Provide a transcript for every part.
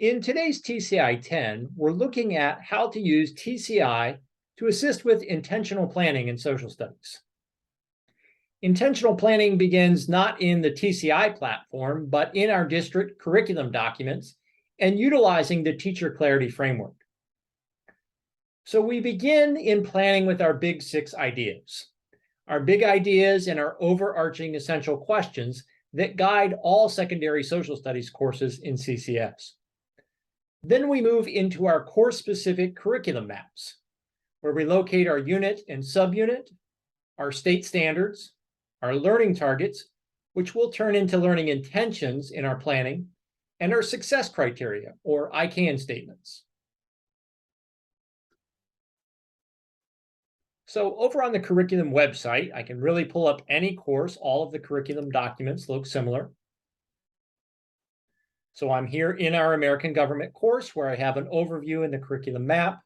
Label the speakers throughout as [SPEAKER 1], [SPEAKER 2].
[SPEAKER 1] In today's TCI 10, we're looking at how to use TCI to assist with intentional planning in social studies. Intentional planning begins not in the TCI platform, but in our district curriculum documents and utilizing the Teacher Clarity Framework. So we begin in planning with our big 6 ideas. Our big ideas and our overarching essential questions that guide all secondary social studies courses in CCS. Then we move into our course-specific curriculum maps, where we locate our unit and subunit, our state standards, our learning targets, which will turn into learning intentions in our planning, and our success criteria, or I can statements. So over on the curriculum website, I can really pull up any course. All of the curriculum documents look similar. So I'm here in our American Government course where I have an overview in the curriculum map,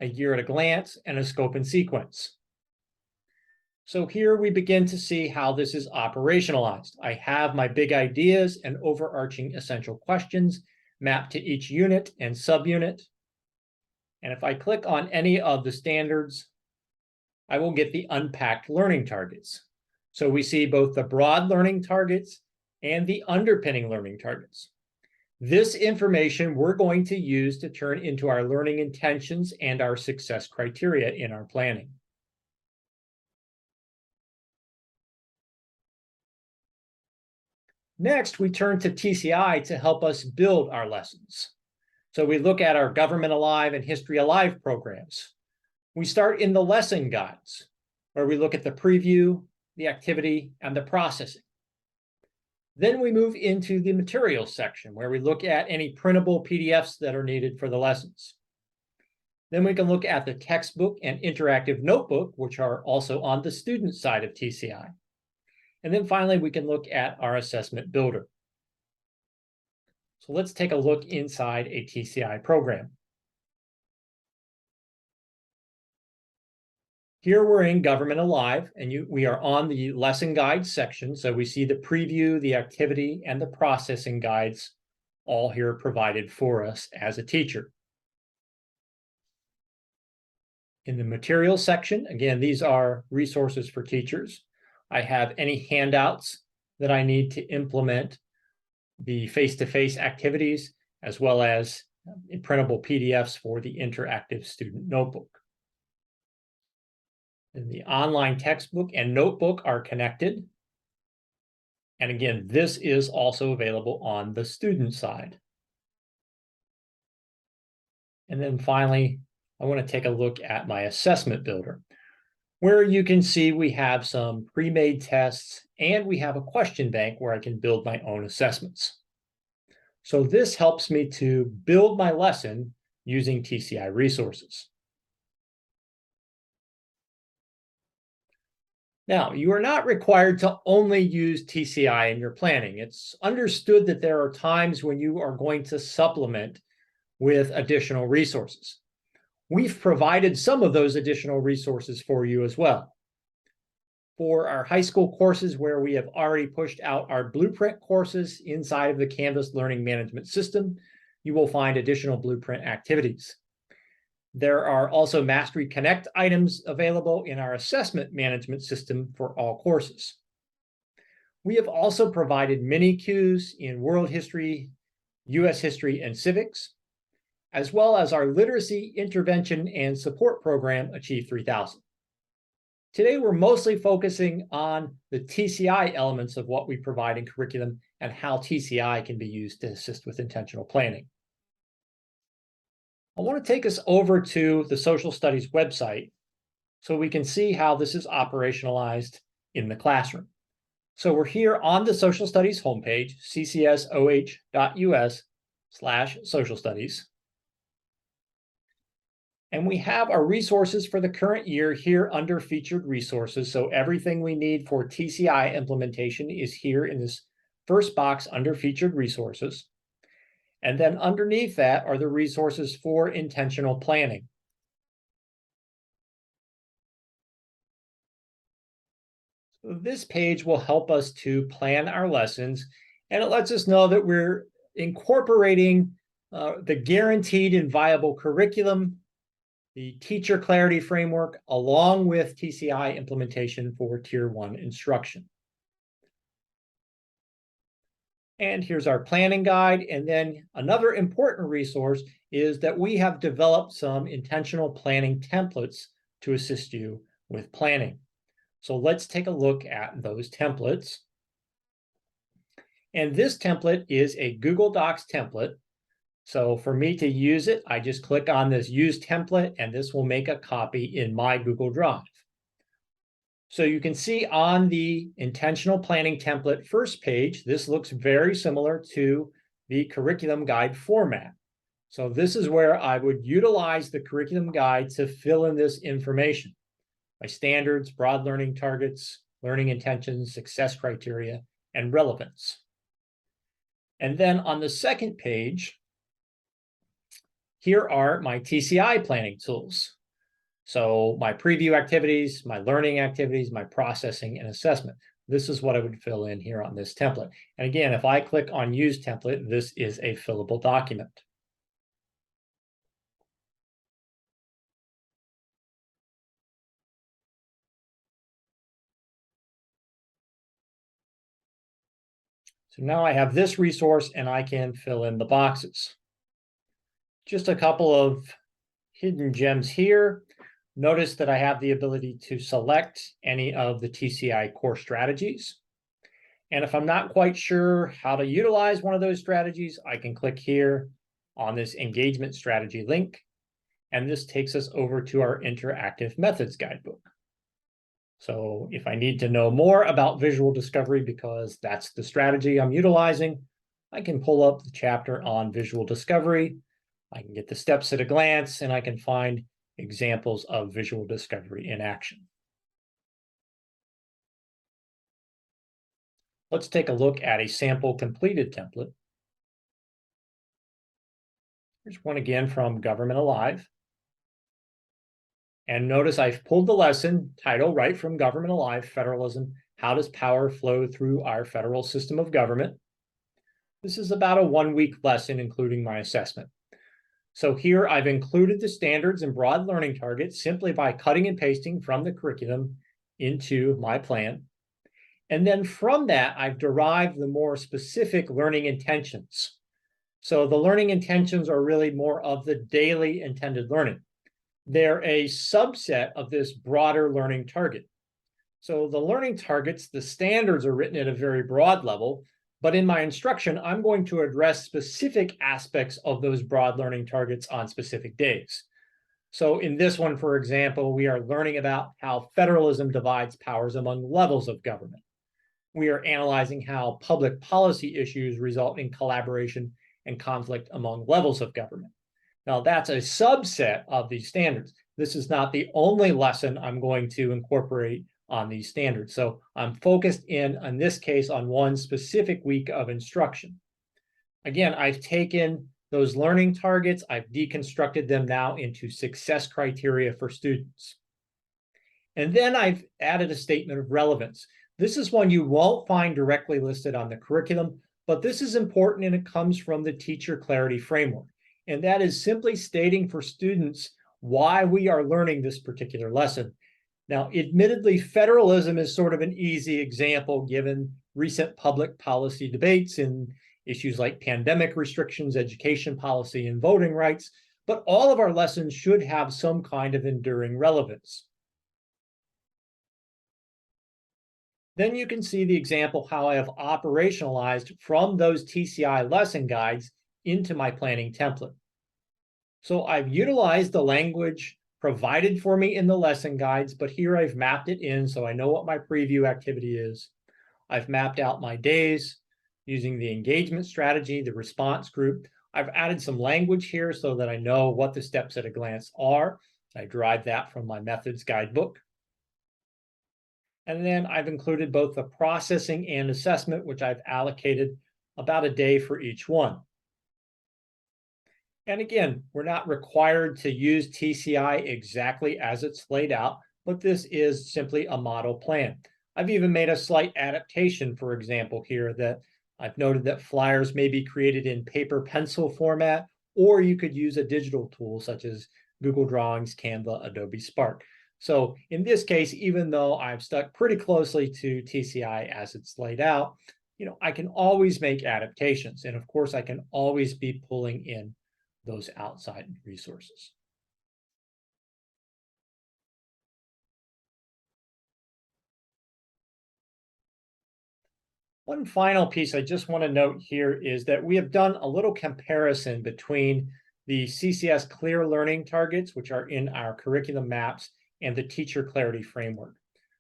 [SPEAKER 1] a year at a glance, and a scope and sequence. So here we begin to see how this is operationalized. I have my big ideas and overarching essential questions mapped to each unit and subunit. And if I click on any of the standards, I will get the unpacked learning targets. So we see both the broad learning targets and the underpinning learning targets. This information we're going to use to turn into our learning intentions and our success criteria in our planning. Next, we turn to TCI to help us build our lessons. So we look at our Government Alive and History Alive programs. We start in the lesson guides, where we look at the preview, the activity, and the processing. Then we move into the materials section, where we look at any printable PDFs that are needed for the lessons. Then we can look at the textbook and interactive notebook, which are also on the student side of TCI. And then finally, we can look at our assessment builder. So let's take a look inside a TCI program. Here we're in Government Alive, and we are on the lesson guides section. So we see the preview, the activity, and the processing guides all here provided for us as a teacher. In the materials section, again, these are resources for teachers. I have any handouts that I need to implement the face-to-face activities, as well as printable PDFs for the interactive student notebook. And the online textbook and notebook are connected. And again, this is also available on the student side. And then finally, I want to take a look at my assessment builder, where you can see we have some pre-made tests and we have a question bank where I can build my own assessments. So this helps me to build my lesson using TCI Resources. Now, you are not required to only use TCI in your planning. It's understood that there are times when you are going to supplement with additional resources. We've provided some of those additional resources for you as well. For our high school courses where we have already pushed out our blueprint courses inside of the Canvas Learning Management System, you will find additional blueprint activities. There are also Mastery Connect items available in our assessment management system for all courses. We have also provided mini Qs in world history, US history, and civics, as well as our literacy intervention and support program, Achieve 3000. Today, we're mostly focusing on the TCI elements of what we provide in curriculum and how TCI can be used to assist with intentional planning. I want to take us over to the Social Studies website so we can see how this is operationalized in the classroom. So we're here on the Social Studies homepage, ccsoh.us/social studies. And we have our resources for the current year here under featured resources. So everything we need for TCI implementation is here in this first box under featured resources. And then underneath that are the resources for intentional planning. So this page will help us to plan our lessons, and it lets us know that we're incorporating the guaranteed and viable curriculum, the teacher clarity framework, along with TCI implementation for Tier 1 instruction. And here's our planning guide. And then another important resource is that we have developed some intentional planning templates to assist you with planning. So let's take a look at those templates. And this template is a Google Docs template. So for me to use it, I just click on this Use Template, and this will make a copy in my Google Drive. So you can see on the intentional planning template first page, this looks very similar to the curriculum guide format. So this is where I would utilize the curriculum guide to fill in this information. My standards, broad learning targets, learning intentions, success criteria, and relevance. And then on the second page, here are my TCI planning tools. So my preview activities, my learning activities, my processing and assessment. This is what I would fill in here on this template. And again, if I click on Use Template, this is a fillable document. So now I have this resource and I can fill in the boxes. Just a couple of hidden gems here. Notice that I have the ability to select any of the TCI core strategies. And if I'm not quite sure how to utilize one of those strategies, I can click here on this engagement strategy link. And this takes us over to our interactive methods guidebook. So if I need to know more about visual discovery, because that's the strategy I'm utilizing, I can pull up the chapter on visual discovery. I can get the steps at a glance, and I can find examples of visual discovery in action. Let's take a look at a sample completed template. Here's one again from Government Alive. And notice I've pulled the lesson title right from Government Alive, Federalism, How Does Power Flow Through Our Federal System of Government? This is about a 1-week lesson, including my assessment. So here I've included the standards and broad learning targets simply by cutting and pasting from the curriculum into my plan. And then from that, I've derived the more specific learning intentions. So the learning intentions are really more of the daily intended learning. They're a subset of this broader learning target. So the learning targets, the standards are written at a very broad level, but in my instruction, I'm going to address specific aspects of those broad learning targets on specific days. So in this one, for example, we are learning about how federalism divides powers among levels of government. We are analyzing how public policy issues result in collaboration and conflict among levels of government. Now, that's a subset of these standards. This is not the only lesson I'm going to incorporate on these standards. So I'm focused in this case, on one specific week of instruction. Again, I've taken those learning targets, I've deconstructed them now into success criteria for students. And then I've added a statement of relevance. This is one you won't find directly listed on the curriculum, but this is important and it comes from the teacher clarity framework. And that is simply stating for students why we are learning this particular lesson. Now, admittedly, federalism is sort of an easy example given recent public policy debates in issues like pandemic restrictions, education policy, and voting rights, but all of our lessons should have some kind of enduring relevance. Then you can see the example how I have operationalized from those TCI lesson guides into my planning template. So I've utilized the language provided for me in the lesson guides, but here I've mapped it in so I know what my preview activity is. I've mapped out my days using the engagement strategy, the response group. I've added some language here so that I know what the steps at a glance are. I derived that from my methods guidebook. And then I've included both the processing and assessment, which I've allocated about a day for each one. And again, we're not required to use TCI exactly as it's laid out, but this is simply a model plan. I've even made a slight adaptation, for example, here that I've noted that flyers may be created in paper pencil format or you could use a digital tool such as Google Drawings, Canva, Adobe Spark. So in this case, even though I've stuck pretty closely to TCI as it's laid out, I can always make adaptations. And of course, I can always be pulling in those outside resources. One final piece I just want to note here is that we have done a little comparison between the CCS Clear Learning Targets, which are in our curriculum maps, and the Teacher Clarity Framework.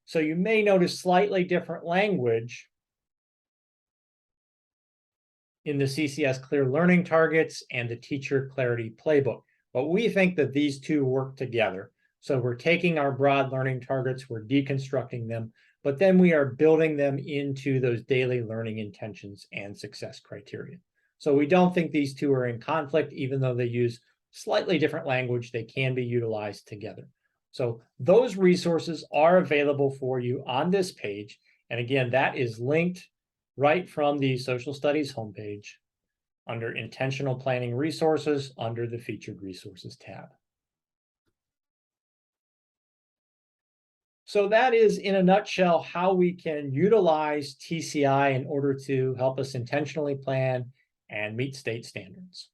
[SPEAKER 1] So you may notice slightly different language in the CCS Clear Learning Targets and the Teacher Clarity Playbook. But we think that these two work together. So we're taking our broad learning targets, we're deconstructing them, but then we are building them into those daily learning intentions and success criteria. So we don't think these two are in conflict, even though they use slightly different language, they can be utilized together. So those resources are available for you on this page. And again, that is linked right from the Social Studies homepage under Intentional Planning Resources under the Featured Resources tab. So that is, in a nutshell, how we can utilize TCI in order to help us intentionally plan and meet state standards.